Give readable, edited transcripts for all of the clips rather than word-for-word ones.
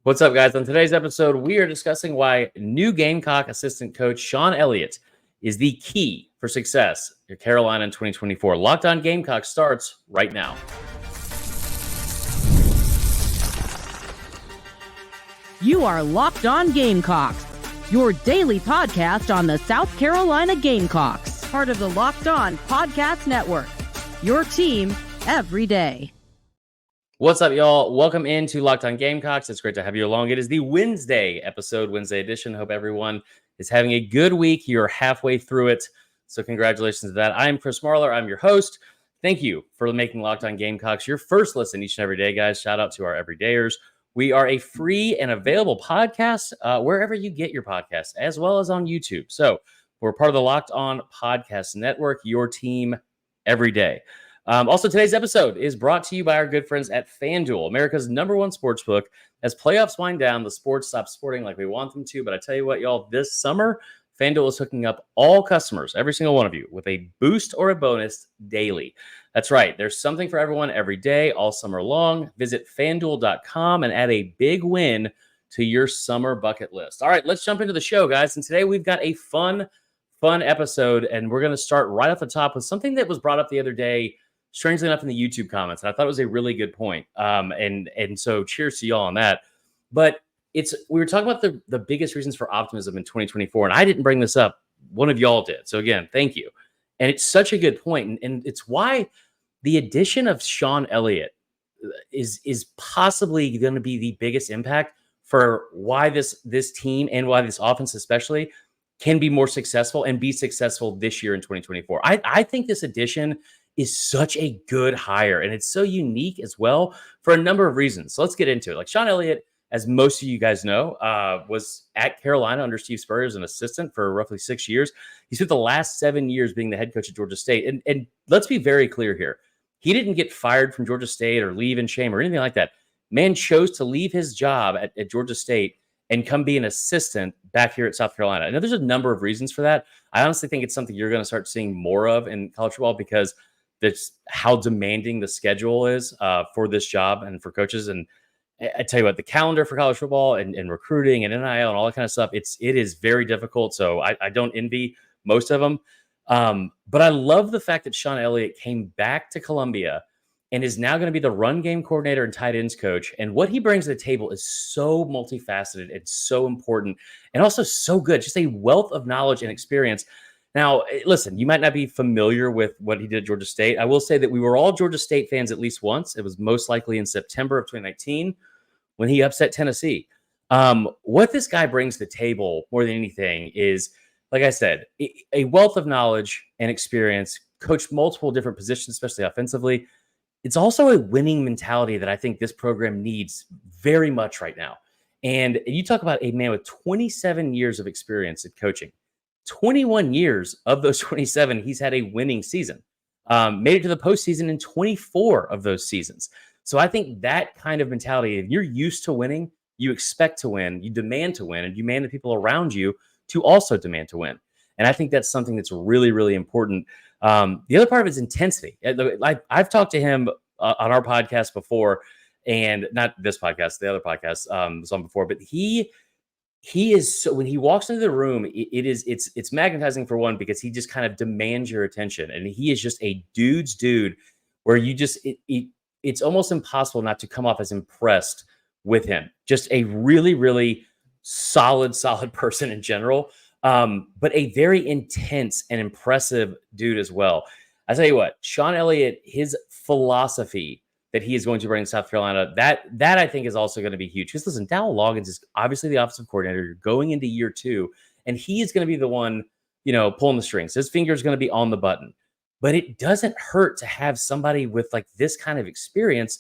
What's up, guys? On today's episode, we are discussing why new Gamecock assistant coach Shawn Elliott is the key for success at Carolina in 2024. Locked On Gamecock starts right now. You are Locked On Gamecocks, your daily podcast on the South Carolina Gamecocks, part of the Locked On Podcast Network, your team every day. What's up, y'all? Welcome into Locked On Gamecocks. It's great to have you along. It is the Wednesday edition. Hope everyone is having a good week. You're halfway through it, so congratulations to that. I'm Chris Marler. I'm your host. Thank you for making Locked On Gamecocks your first listen each and every day, guys. Shout out to our everydayers. We are a free and available podcast wherever you get your podcasts, as well as on YouTube. So we're part of the Locked On Podcast Network, your team every day. Also, today's episode is brought to you by our good friends at FanDuel, America's #1 sportsbook. As playoffs wind down, the sports stop sporting like we want them to. But I tell you what, y'all, this summer, FanDuel is hooking up all customers, every single one of you, with a boost or a bonus daily. That's right. There's something for everyone every day, all summer long. Visit FanDuel.com and add a big win to your summer bucket list. All right, let's jump into the show, guys. And today we've got a fun episode, and we're going to start right off the top with something that was brought up the other day, strangely enough, in the YouTube comments. And I thought it was a really good point. And so cheers to y'all on that. But we were talking about the biggest reasons for optimism in 2024. And I didn't bring this up. One of y'all did. So again, thank you. And it's such a good point. And it's why the addition of Shawn Elliott is possibly going to be the biggest impact for why this team and why this offense especially can be more successful and be successful this year in 2024. I think this addition is such a good hire, and it's so unique as well for a number of reasons. So let's get into it. Like, Shawn Elliott, as most of you guys know, was at Carolina under Steve Spurrier as an assistant for roughly 6 years. He spent the last 7 years being the head coach at Georgia State. And let's be very clear here. He didn't get fired from Georgia State or leave in shame or anything like that. Man chose to leave his job at Georgia State and come be an assistant back here at South Carolina. I know there's a number of reasons for that. I honestly think it's something you're going to start seeing more of in college football because that's how demanding the schedule is for this job and for coaches. And I tell you what, the calendar for college football and recruiting and NIL and all that kind of stuff, it is very difficult. So I don't envy most of them. But I love the fact that Shawn Elliott came back to Columbia and is now going to be the run game coordinator and tight ends coach. And what he brings to the table is so multifaceted and so important and also so good. Just a wealth of knowledge and experience. Now, listen, you might not be familiar with what he did at Georgia State. I will say that we were all Georgia State fans at least once. It was most likely in September of 2019 when he upset Tennessee. What this guy brings to the table more than anything is, like I said, a wealth of knowledge and experience, coached multiple different positions, especially offensively. It's also a winning mentality that I think this program needs very much right now. And you talk about a man with 27 years of experience at coaching. 21 years of those 27, he's had a winning season. Made it to the postseason in 24 of those seasons. So I think that kind of mentality, if you're used to winning, you expect to win, you demand to win, and you demand the people around you to also demand to win. And I think that's something that's really, really important. The other part of it is intensity. I've talked to him on our podcast before, and not this podcast, the other podcast was on before, but he is so, when he walks into the room, it's magnetizing for one, because he just kind of demands your attention. And he is just a dude's dude where you just, it's almost impossible not to come off as impressed with him. Just a really, really solid person in general. But a very intense and impressive dude as well. I tell you what, Shawn Elliott, his philosophy that he is going to bring to South Carolina, that I think is also going to be huge. Because listen, Dowell Loggins is obviously the offensive coordinator. You're going into year 2, and he is going to be the one, pulling the strings. His finger is going to be on the button. But it doesn't hurt to have somebody with like this kind of experience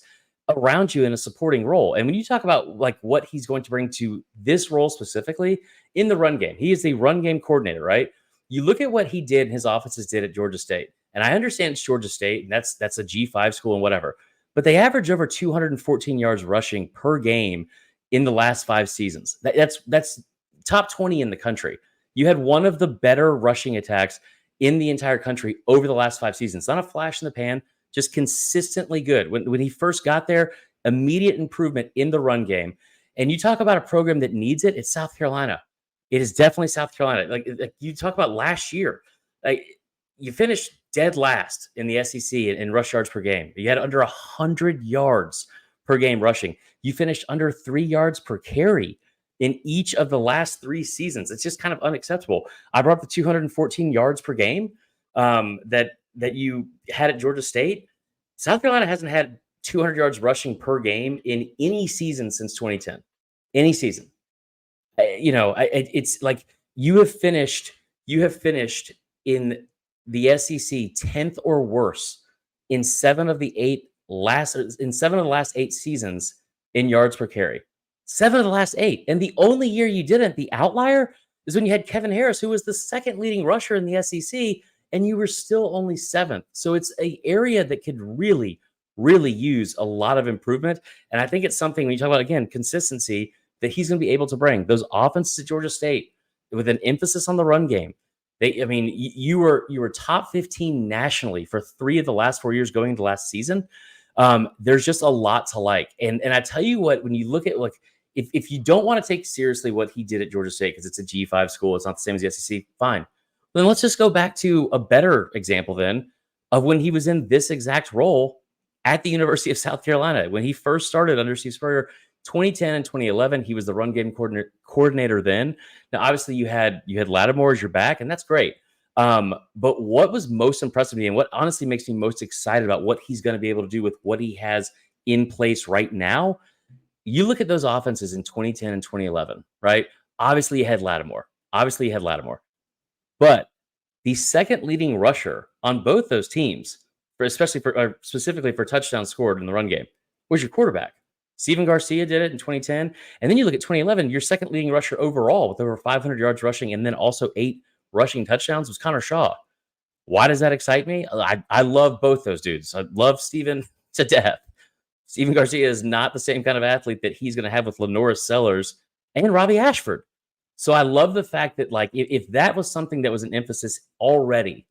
around you in a supporting role. And when you talk about like what he's going to bring to this role specifically in the run game, he is the run game coordinator, right? You look at what he did and his offenses did at Georgia State. And I understand it's Georgia State, and that's a G5 school and whatever. But they average over 214 yards rushing per game in the last 5 seasons. That's top 20 in the country. You had one of the better rushing attacks in the entire country over the last 5 seasons. Not a flash in the pan, just consistently good. When he first got there, immediate improvement in the run game. And you talk about a program that needs it, it's South Carolina. It is definitely South Carolina. Like you talk about last year, like you finished dead last in the SEC in rush yards per game. You had under 100 yards per game rushing. You finished under 3 yards per carry in each of the last 3 seasons. It's just kind of unacceptable. I brought up the 214 yards per game that you had at Georgia State. South Carolina hasn't had 200 yards rushing per game in any season since 2010. Any season. It's like you have finished in the SEC 10th or worse in 7 of the last 8 seasons in yards per carry. 7 of the last 8. And the only year you didn't, the outlier, is when you had Kevin Harris, who was the second leading rusher in the SEC, and you were still only 7th. So it's an area that could really, really use a lot of improvement. And I think it's something, when you talk about, again, consistency, that he's going to be able to bring. Those offenses at Georgia State with an emphasis on the run game. You were top 15 nationally for 3 of the last 4 years going into last season. There's just a lot to like. And I tell you what, when you look at, like, if you don't want to take seriously what he did at Georgia State, because it's a G5 school, it's not the same as the SEC, fine. Then let's just go back to a better example then of when he was in this exact role at the University of South Carolina. When he first started under Steve Spurrier, 2010 and 2011, he was the run game coordinator then. Now, obviously, you had Lattimore as your back, and that's great. But what was most impressive to me, and what honestly makes me most excited about what he's going to be able to do with what he has in place right now, you look at those offenses in 2010 and 2011, right? Obviously, you had Lattimore. But the second leading rusher on both those teams, specifically for touchdowns scored in the run game, was your quarterback. Steven Garcia did it in 2010. And then you look at 2011, your second leading rusher overall with over 500 yards rushing and then also 8 rushing touchdowns was Connor Shaw. Why does that excite me? I love both those dudes. I love Steven to death. Steven Garcia is not the same kind of athlete that he's going to have with LaNorris Sellers and Robbie Ashford. So I love the fact that, like, if that was something that was an emphasis already,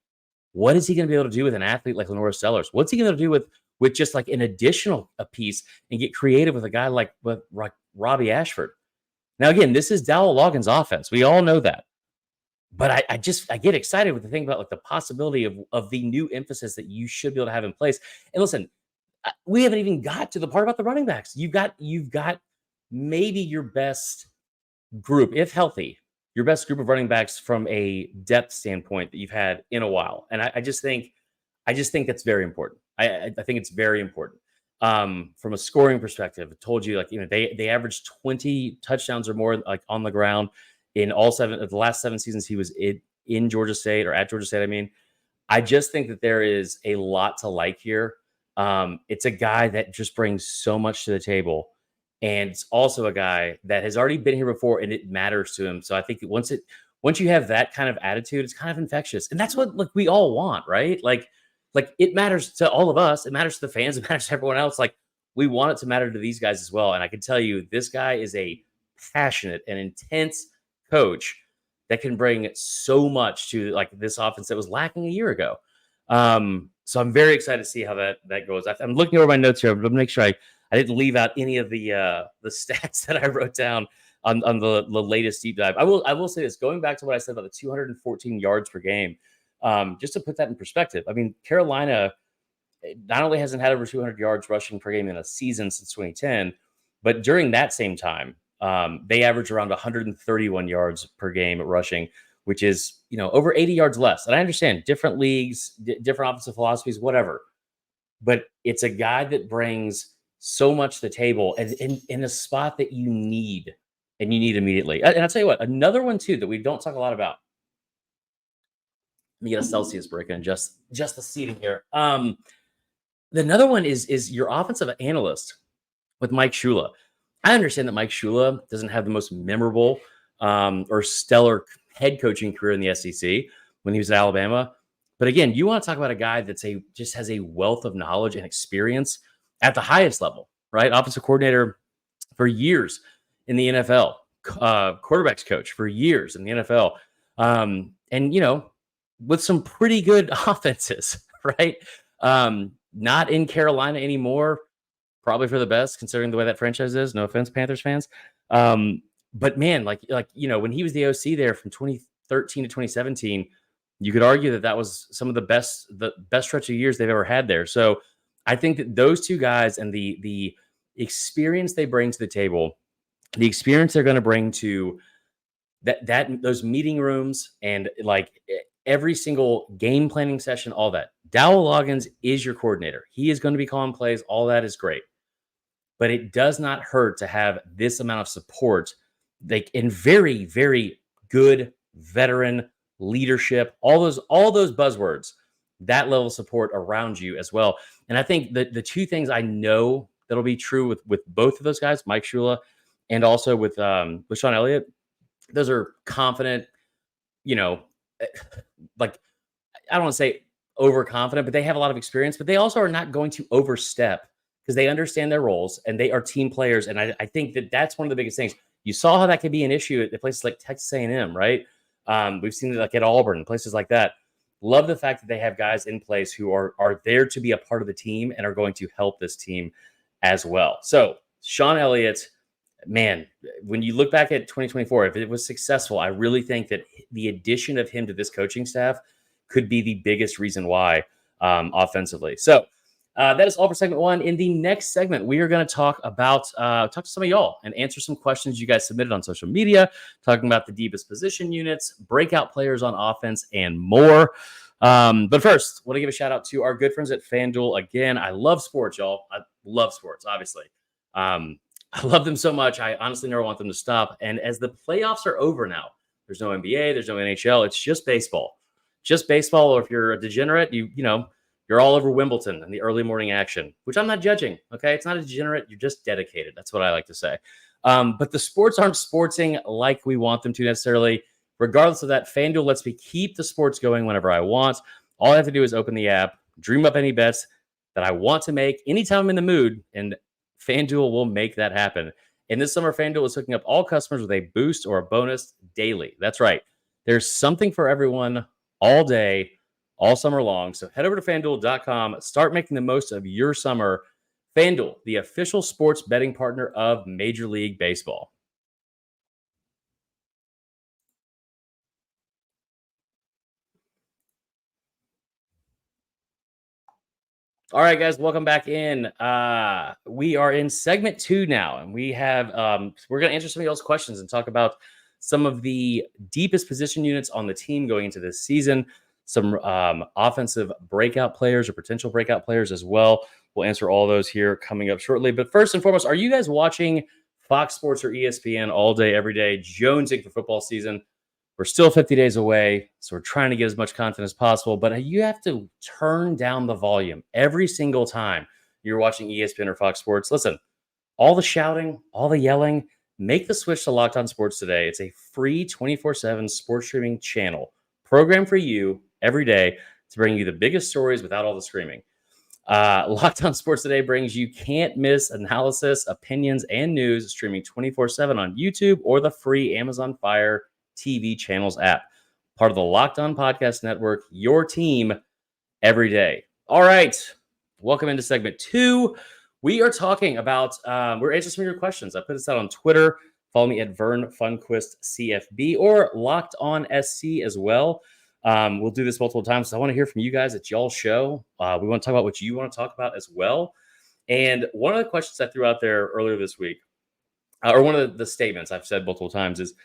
what is he going to be able to do with an athlete like LaNorris Sellers? What's he going to do with just like an additional piece and get creative with a guy like Robbie Ashford? Now, again, this is Dowell Loggins' offense. We all know that. But I get excited with the thing about, like, the possibility of the new emphasis that you should be able to have in place. And listen, we haven't even got to the part about the running backs. You've got maybe your best group, if healthy, your best group of running backs from a depth standpoint that you've had in a while. And I just think that's very important. I think it's very important. From a scoring perspective, I told you, like, they averaged 20 touchdowns or more, like, on the ground in all 7 of the last 7 seasons he was in Georgia State, or at Georgia State. I mean, I just think that there is a lot to like here. It's a guy that just brings so much to the table. And it's also a guy that has already been here before, and it matters to him. So I think once you have that kind of attitude, it's kind of infectious. And that's what, like, we all want, right? Like it matters to all of us. It matters to the fans. It matters to everyone else. Like, we want it to matter to these guys as well. And I can tell you, this guy is a passionate and intense coach that can bring so much to, like, this offense that was lacking a year ago. So I'm very excited to see how that goes. I'm looking over my notes here, but to make sure I didn't leave out any of the stats that I wrote down on the latest deep dive. I will say this, going back to what I said about the 214 yards per game, just to put that in perspective. I mean, Carolina not only hasn't had over 200 yards rushing per game in a season since 2010, but during that same time, they averaged around 131 yards per game rushing, which is, over 80 yards less. And I understand different leagues, different offensive philosophies, whatever. But it's a guy that brings so much to the table, and in a spot that you need, and you need immediately. And I'll tell you what, another one too that we don't talk a lot about. Let me get a Celsius break and just the seating here. Another one is your offensive analyst with Mike Shula. I understand that Mike Shula doesn't have the most memorable or stellar head coaching career in the SEC when he was at Alabama. But again, you want to talk about a guy that's just has a wealth of knowledge and experience at the highest level, right? Offensive coordinator for years in the NFL, quarterbacks coach for years in the NFL. And, with some pretty good offenses, right? Not in Carolina anymore, probably for the best, considering the way that franchise is. No offense, Panthers fans. But man, when he was the OC there from 2013 to 2017, you could argue that was some of the best stretch of years they've ever had there. So I think that those two guys and the experience they bring to the table, the experience they're going to bring to those meeting rooms and every single game planning session, all that. Dowell Loggins is your coordinator. He is going to be calling plays. All that is great. But it does not hurt to have this amount of support, in very, very good veteran leadership, all those buzzwords, that level of support around you as well. And I think the two things I know that'll be true with both of those guys, Mike Shula and also with Shawn Elliott, those are confident, I don't want to say overconfident, but they have a lot of experience, but they also are not going to overstep because they understand their roles and they are team players. And I think that's one of the biggest things. You saw how that could be an issue at places like Texas A&M, right? We've seen it at Auburn, places like that. Love the fact that they have guys in place who are there to be a part of the team and are going to help this team as well. So Shawn Elliott, man, when you look back at 2024, if it was successful, I really think that the addition of him to this coaching staff could be the biggest reason why offensively. So that is all for segment one. In the next segment, we are going to talk to some of y'all and answer some questions you guys submitted on social media, talking about the deepest position units, breakout players on offense, and more. But first, I want to give a shout out to our good friends at FanDuel. Again, I love sports, y'all. I love sports, obviously. I love them so much. I honestly never want them to stop. And as the playoffs are over now, there's no NBA, there's no NHL. It's just baseball. Just baseball. Or if you're a degenerate, you're all over Wimbledon and the early morning action, which I'm not judging. Okay, it's not a degenerate. You're just dedicated. That's what I like to say. But the sports aren't sportsing like we want them to necessarily. Regardless of that, FanDuel lets me keep the sports going whenever I want. All I have to do is open the app, dream up any bets that I want to make anytime I'm in the mood, and FanDuel will make that happen. And this summer, FanDuel is hooking up all customers with a boost or a bonus daily. That's right. There's something for everyone all day, all summer long. So head over to FanDuel.com. Start making the most of your summer. FanDuel, the official sports betting partner of Major League Baseball. All right, guys, welcome back in. We are in segment 2 now, and we have we're going to answer some of y'all's questions and talk about some of the deepest position units on the team going into this season, some offensive breakout players or potential breakout players as well. We'll answer all those here coming up shortly. But first and foremost, are you guys watching Fox Sports or ESPN all day, every day, jonesing for football season? We're still 50 days away, so we're trying to get as much content as possible, but you have to turn down the volume every single time you're watching ESPN or Fox Sports. Listen, all the shouting, all the yelling, make the switch to Locked On Sports today. It's a free 24/7 sports streaming channel programmed for you every day to bring you the biggest stories without all the screaming. Locked On Sports Today brings you can't miss analysis, opinions, and news streaming 24/7 on YouTube or the free Amazon Fire TV channels app. Part of the Locked On Podcast Network, your team every day. All right. Welcome into segment 2. We are talking about, we're answering some of your questions. I put this out on Twitter. Follow me at Vern Funquist CFB or Locked On SC as well. We'll do this multiple times. So I want to hear from you guys at y'all's show. We want to talk about what you want to talk about as well. And one of the questions I threw out there earlier this week, or one of the statements I've said multiple times, is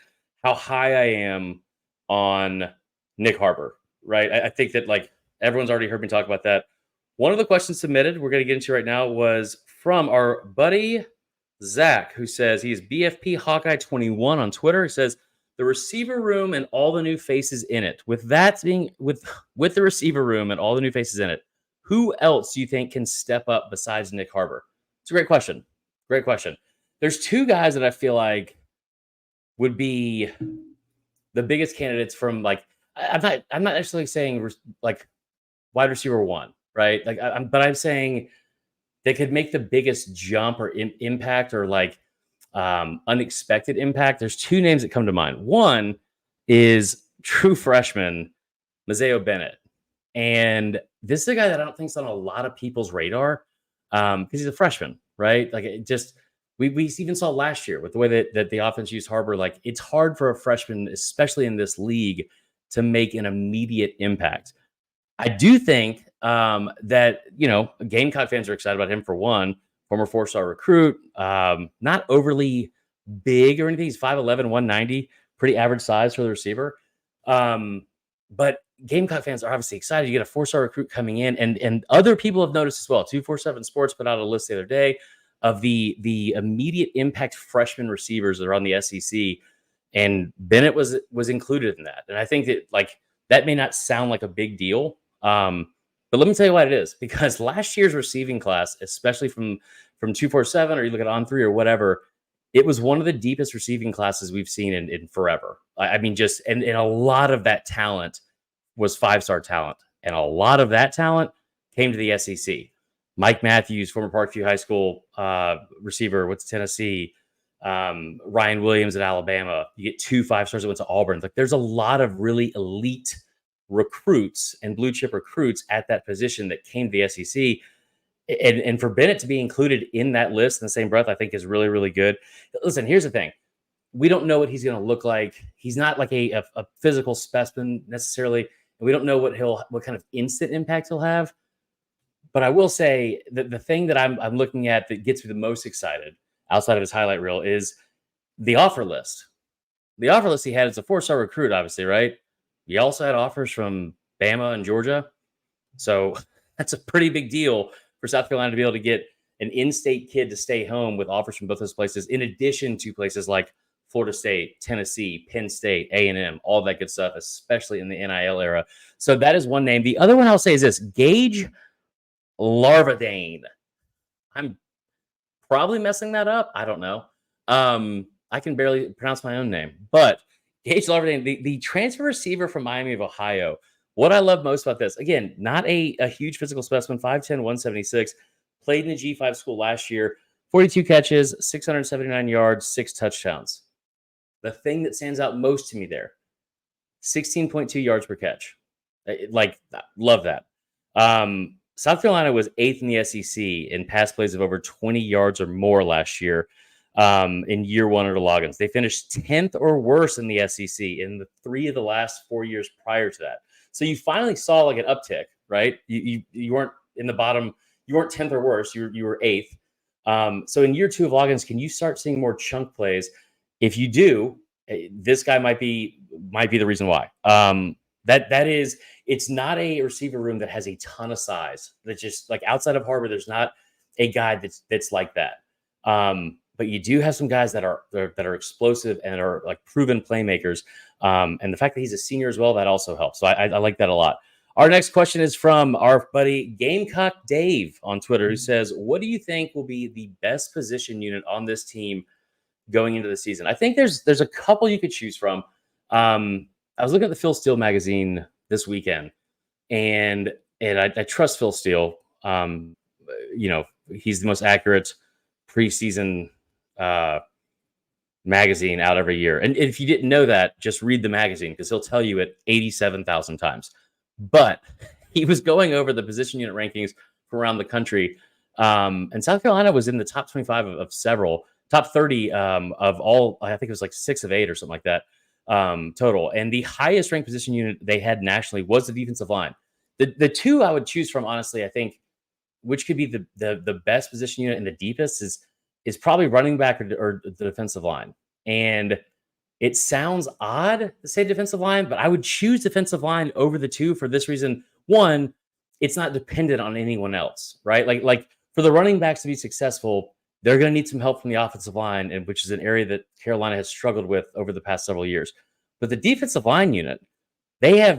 how high I am on Nick Harbor, right? I think that everyone's already heard me talk about that. One of the questions submitted, we're going to get into right now, was from our buddy Zach, who says he's BFP Hawkeye 21 on Twitter. He says the receiver room and all the new faces in it. With that being with the receiver room and all the new faces in it, who else do you think can step up besides Nick Harbor? It's a great question. Great question. There's two guys that I feel like would be the biggest candidates from I'm not necessarily saying wide receiver 1, right? But I'm saying they could make the biggest jump or impact or unexpected impact. There's two names that come to mind. One is true freshman Mazeo Bennett, and this is a guy that I don't think is on a lot of people's radar because he's a freshman, right? We even saw last year with the way that the offense used Harbor. Like, it's hard for a freshman, especially in this league, to make an immediate impact. I do think that, Gamecock fans are excited about him for one. Former 4-star recruit, not overly big or anything. He's 5'11", 190, pretty average size for the receiver. But Gamecock fans are obviously excited. You get a 4-star recruit coming in, and other people have noticed as well. 247 Sports put out a list the other day of the immediate impact freshman receivers that are on the SEC, and Bennett was included in that. And I think that, like, that may not sound like a big deal, but let me tell you what it is, because last year's receiving class, especially from 247, or you look at On3 or whatever, it was one of the deepest receiving classes we've seen in forever. I mean, just and a lot of that talent was 5-star talent, and a lot of that talent came to the SEC. Mike Matthews, former Parkview High School receiver, went to Tennessee. Ryan Williams at Alabama. You get 2 5-stars that went to Auburn. Like, there's a lot of really elite recruits and blue chip recruits at that position that came to the SEC. And for Bennett to be included in that list in the same breath, I think is really, really good. Listen, here's the thing. We don't know what he's going to look like. He's not like a physical specimen necessarily. And we don't know what kind of instant impact he'll have. But I will say that the thing that I'm looking at that gets me the most excited outside of his highlight reel is the offer list. The offer list he had is a 4-star recruit, obviously, right? He also had offers from Bama and Georgia. So that's a pretty big deal for South Carolina to be able to get an in-state kid to stay home with offers from both those places, in addition to places like Florida State, Tennessee, Penn State, A&M, all that good stuff, especially in the NIL era. So that is one name. The other one I'll say is this: Gage Larvadane. I'm probably messing that up. I don't know. I can barely pronounce my own name, but Gage Larvadane, the transfer receiver from Miami of Ohio. What I love most about this, again, not a huge physical specimen, 5'10", 176, played in the G5 school last year, 42 catches, 679 yards, 6 touchdowns. The thing that stands out most to me there, 16.2 yards per catch. Like, love that. South Carolina was 8th in the SEC in pass plays of over 20 yards or more last year in year one under Loggins. They finished 10th or worse in the SEC in the 3 of the last 4 years prior to that. So you finally saw like an uptick, right? You weren't in the bottom. You weren't 10th or worse. You were 8th. So in year 2 of Loggins, can you start seeing more chunk plays? If you do, this guy might be the reason why. That is, it's not a receiver room that has a ton of size. That just, like, outside of Harbor, there's not a guy that's like that. But you do have some guys that are explosive and are like proven playmakers. And the fact that he's a senior as well, that also helps. So I like that a lot. Our next question is from our buddy Gamecock Dave on Twitter, who says, "What do you think will be the best position unit on this team going into the season?" I think there's a couple you could choose from. I was looking at the Phil Steele magazine this weekend, and I trust Phil Steele. He's the most accurate preseason magazine out every year. And if you didn't know that, just read the magazine, because he'll tell you it 87,000 times. But he was going over the position unit rankings from around the country. And South Carolina was in the top 25 of several, top 30 of all. I think it was like 6 of 8 or something like that total. And the highest ranked position unit they had nationally was the defensive line. The two I would choose from, honestly, I think, which could be the best position unit and the deepest is probably running back or the defensive line. And it sounds odd to say defensive line, but I would choose defensive line over the two for this reason. One, it's not dependent on anyone else, right? Like for the running backs to be successful, they're going to need some help from the offensive line, and which is an area that Carolina has struggled with over the past several years. But the defensive line unit, it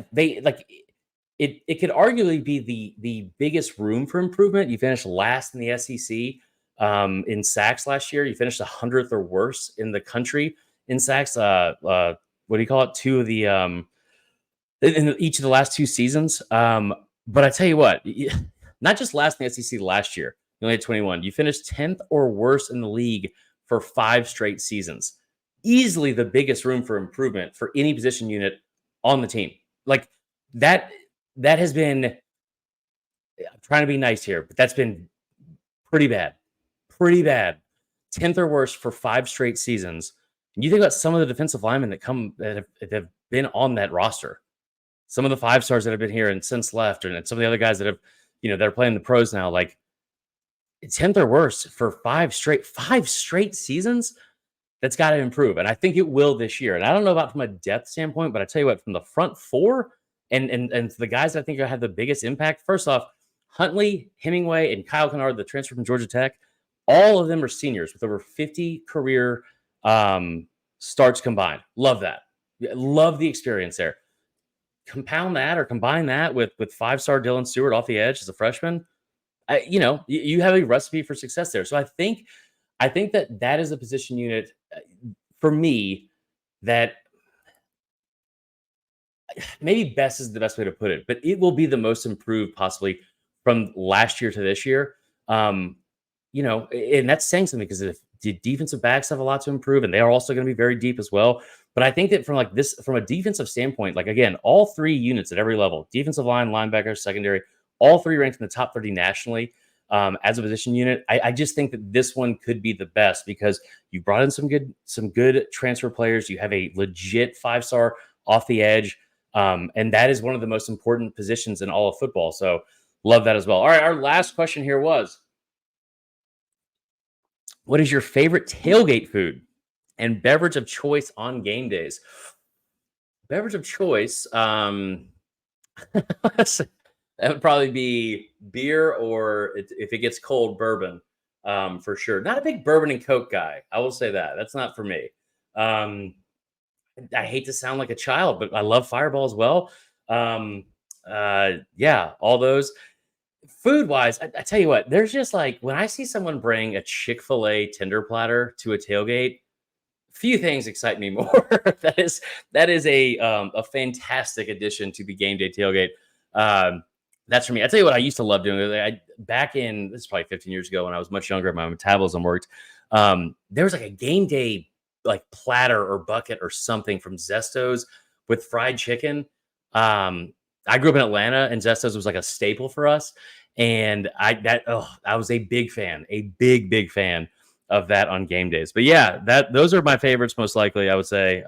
could arguably be the biggest room for improvement. You finished last in the SEC in sacks last year. You finished 100th or worse in the country in sacks. What do you call it? 2 of the in each of the last 2 seasons. But I tell you what, not just last in the SEC last year, you only had 21. You finished 10th or worse in the league for 5 straight seasons. Easily the biggest room for improvement for any position unit on the team. Like that has been, I'm trying to be nice here, but that's been pretty bad. 10th or worse for 5 straight seasons. And you think about some of the defensive linemen that have been on that roster. Some of the 5 stars that have been here and since left, and some of the other guys that have, that are playing the pros now, like 10th or worse for 5 straight seasons. That's got to improve. And I think it will this year. And I don't know about from a depth standpoint, but I tell you what, from the front 4 and the guys that I think will have the biggest impact, first off, Huntley, Hemingway, and Kyle Kennard, the transfer from Georgia Tech, all of them are seniors with over 50 career starts combined. Love that. Love the experience there. Compound that or combine that with 5-star Dylan Stewart off the edge as a freshman. You have a recipe for success there. So I think that is a position unit for me that maybe best is the best way to put it, but it will be the most improved possibly from last year to this year. And that's saying something because the defensive backs have a lot to improve, and they are also going to be very deep as well. But I think that from a defensive standpoint, like again, all 3 units at every level, defensive line, linebacker, secondary, all 3 ranked in the top 30 nationally as a position unit. I just think that this one could be the best because you brought in some good transfer players. You have a legit 5-star off the edge. And that is one of the most important positions in all of football. So love that as well. All right. Our last question here was, what is your favorite tailgate food and beverage of choice on game days? Beverage of choice. That would probably be beer or if it gets cold, bourbon, for sure. Not a big bourbon and Coke guy. I will say that. That's not for me. I hate to sound like a child, but I love Fireball as well. Yeah, all those. Food-wise, I tell you what, there's just like when I see someone bring a Chick-fil-A tender platter to a tailgate, few things excite me more. That is a fantastic addition to the game day tailgate. That's for me. I tell you what, I used to love doing. This is probably 15 years ago when I was much younger, my metabolism worked. There was like a game day like platter or bucket or something from Zesto's with fried chicken. I grew up in Atlanta, and Zesto's was like a staple for us. And I was a big fan of that on game days. But yeah, those are my favorites most likely, I would say.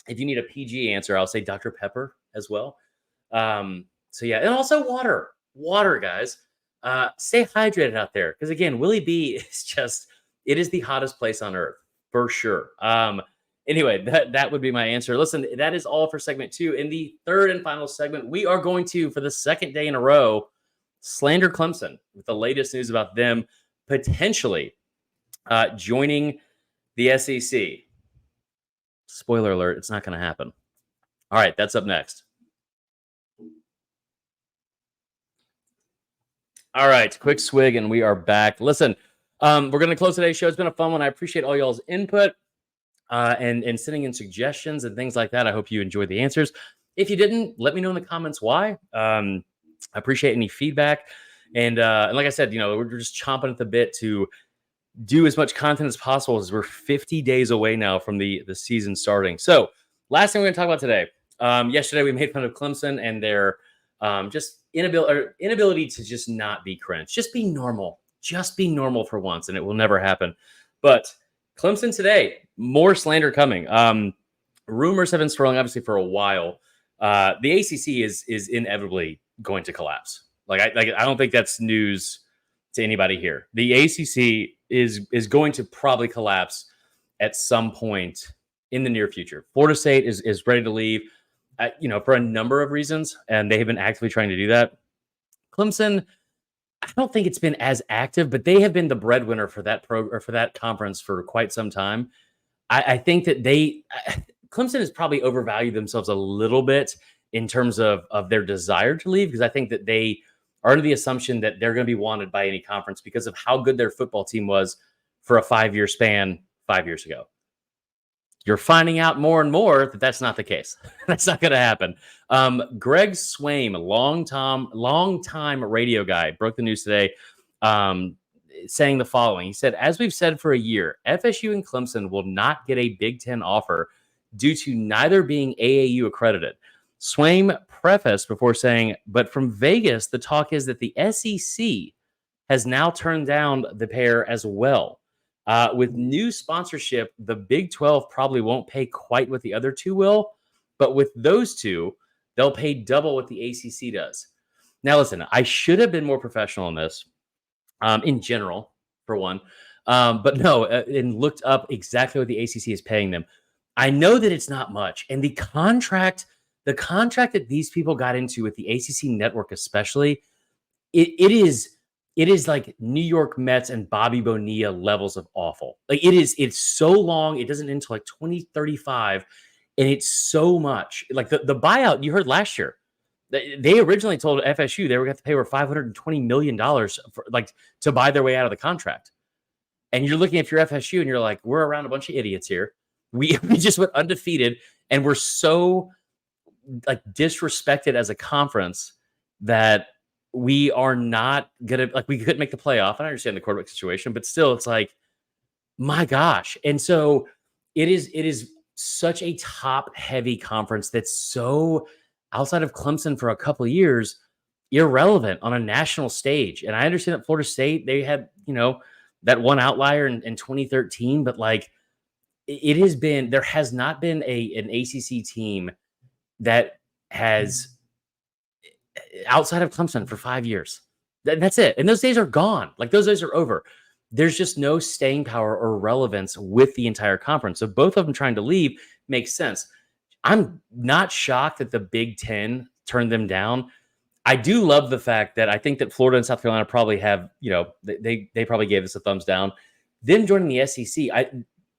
If you need a PG answer, I'll say Dr. Pepper as well. So yeah, and also water, guys. Stay hydrated out there. Because again, Willie B it is the hottest place on earth for sure. Anyway, that would be my answer. Listen, that is all for segment 2. In the third and final segment, we are going to, for the second day in a row, slander Clemson with the latest news about them potentially joining the SEC. Spoiler alert, it's not going to happen. All right, that's up next. All right, quick swig, and we are back. Listen, we're going to close today's show. It's been a fun one. I appreciate all y'all's input. And sending in suggestions and things like that. I hope you enjoyed the answers. If you didn't, let me know in the comments why. I appreciate any feedback. And like I said, we're just chomping at the bit to do as much content as possible as we're 50 days away now from the season starting. So last thing we're going to talk about today. Yesterday, we made fun of Clemson and their just inability to just not be cringe. Just be normal. Just be normal for once, and it will never happen. But Clemson today, more slander coming. Rumors have been swirling, obviously, for a while. The ACC is inevitably going to collapse. I don't think that's news to anybody here. The ACC is going to probably collapse at some point in the near future. Florida State is ready to leave, for a number of reasons, and they have been actively trying to do that. Clemson, I don't think it's been as active, but they have been the breadwinner for that for that conference for quite some time. I think that Clemson has probably overvalued themselves a little bit in terms of their desire to leave, because I think that they are under the assumption that they're going to be wanted by any conference because of how good their football team was for a 5-year span 5 years ago. You're finding out more and more that that's not the case. That's not going to happen. Greg Swaim, long-time radio guy, broke the news today saying the following. He said, as we've said for a year, FSU and Clemson will not get a Big Ten offer due to neither being AAU accredited. Swaim prefaced before saying, but from Vegas, the talk is that the SEC has now turned down the pair as well. With new sponsorship, the Big 12 probably won't pay quite what the other two will, but with those two, they'll pay double what the ACC does. Now, listen, I should have been more professional on this in general, for one. But no, and looked up exactly what the ACC is paying them. I know that it's not much. And the contract that these people got into with the ACC network, especially, it is like New York Mets and Bobby Bonilla levels of awful. Like it's so long. It doesn't end until like 2035. And it's so much. Like the buyout you heard last year. They originally told FSU they were going to pay over $520 million for, like, to buy their way out of the contract. And you're looking at your FSU and you're like, we're around a bunch of idiots here. We just went undefeated and we're so like disrespected as a conference that we are not gonna, like, we couldn't make the playoff. I understand the quarterback situation, but still, it's like, my gosh. And so it is such a top heavy conference that's so, outside of Clemson for a couple of years, irrelevant on a national stage. And I understand that Florida State, they had, that one outlier in 2013, but like there has not been an ACC team that has, outside of Clemson, for 5 years. That's it. And those days are gone. Like, those days are over. There's just no staying power or relevance with the entire conference. So both of them trying to leave makes sense. I'm not shocked that the Big Ten turned them down. I do love the fact that I think that Florida and South Carolina probably have, they probably gave us a thumbs down. Them joining the SEC,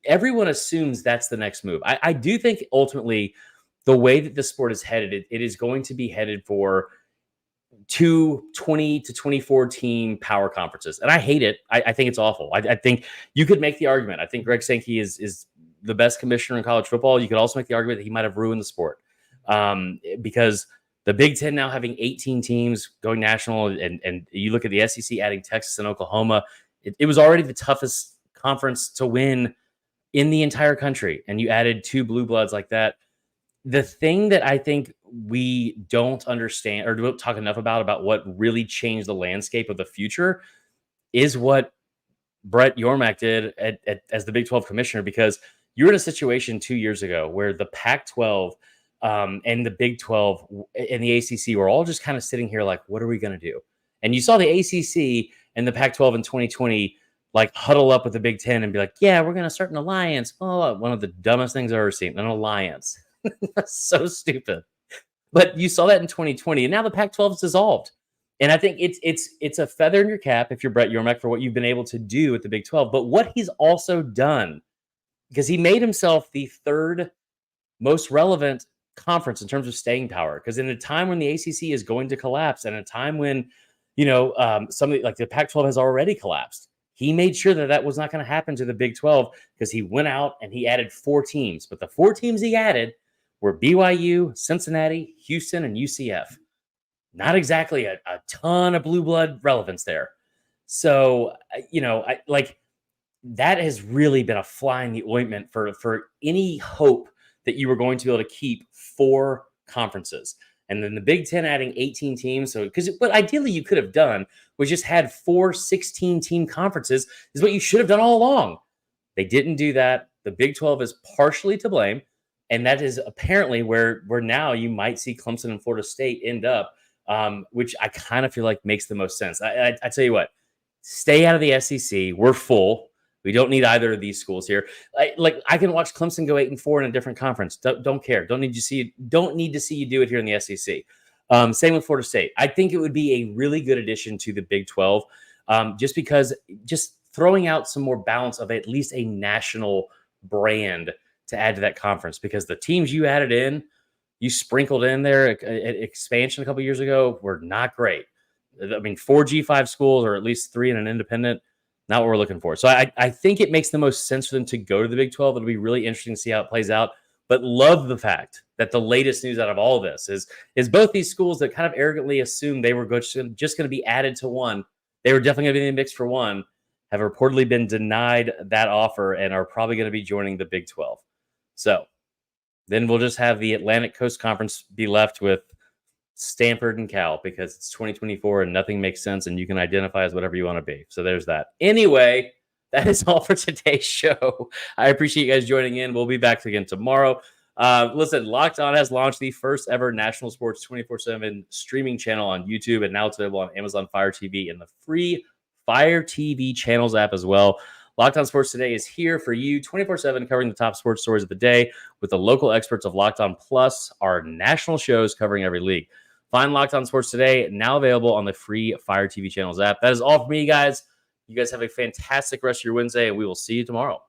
everyone assumes that's the next move. I do think ultimately the way that the sport is headed, it is going to be headed for 20 to 24 team power conferences. And I hate it. I think it's awful. I think you could make the argument. I think Greg Sankey is the best commissioner in college football. You could also make the argument that he might have ruined the sport because the Big Ten now having 18 teams going national, and you look at the SEC adding Texas and Oklahoma, it was already the toughest conference to win in the entire country. And you added 2 blue bloods like that. The thing that I think we don't understand or don't talk enough about what really changed the landscape of the future is what Brett Yormark did as the Big 12 commissioner, because you were in a situation 2 years ago where the Pac-12 and the Big 12 and the ACC were all just kind of sitting here like, what are we going to do? And you saw the ACC and the Pac-12 in 2020 like huddle up with the Big 10 and be like, yeah, we're going to start an alliance. Oh, one of the dumbest things I've ever seen, an alliance. That's so stupid. But you saw that in 2020, and now the Pac-12 is dissolved. And I think it's a feather in your cap if you're Brett Yormark for what you've been able to do with the Big 12. But what he's also done, because he made himself the third most relevant conference in terms of staying power. Because in a time when the ACC is going to collapse, and a time when somebody like the Pac-12 has already collapsed, he made sure that was not going to happen to the Big 12, because he went out and he added 4 teams. But the 4 teams he added were BYU, Cincinnati, Houston, and UCF. Not exactly a ton of blue blood relevance there. So, that has really been a fly in the ointment for any hope that you were going to be able to keep 4 conferences. And then the Big Ten adding 18 teams. So, what ideally you could have done was just had 4 16-team conferences is what you should have done all along. They didn't do that. The Big 12 is partially to blame. And that is apparently where now you might see Clemson and Florida State end up, which I kind of feel like makes the most sense. I tell you what, stay out of the SEC. We're full. We don't need either of these schools here. I can watch Clemson go 8-4 in a different conference. Don't care. Don't need to see you do it here in the SEC. Same with Florida State. I think it would be a really good addition to the Big 12, just because just throwing out some more balance of at least a national brand to add to that conference, because the teams you sprinkled in there at expansion a couple years ago were not great. I mean, 4 G5 schools, or at least 3 in an independent, not what we're looking for. So I think it makes the most sense for them to go to the Big 12. It'll be really interesting to see how it plays out. But love the fact that the latest news out of all of this is both these schools that kind of arrogantly assumed they were just going to be added to one. They were definitely going to be in the mix for one, have reportedly been denied that offer and are probably going to be joining the Big 12. So then we'll just have the Atlantic Coast Conference be left with Stanford and Cal, because it's 2024 and nothing makes sense and you can identify as whatever you want to be. So there's that. Anyway, that is all for today's show. I appreciate you guys joining in. We'll be back again tomorrow. Listen, Locked On has launched the first ever national sports 24/7 streaming channel on YouTube, and now it's available on Amazon Fire TV and the free Fire TV channels app as well. Locked On Sports Today is here for you 24/7, covering the top sports stories of the day with the local experts of Locked On, plus our national shows covering every league. Find Locked On Sports Today, now available on the free Fire TV channels app. That is all for me, guys. You guys have a fantastic rest of your Wednesday, and we will see you tomorrow.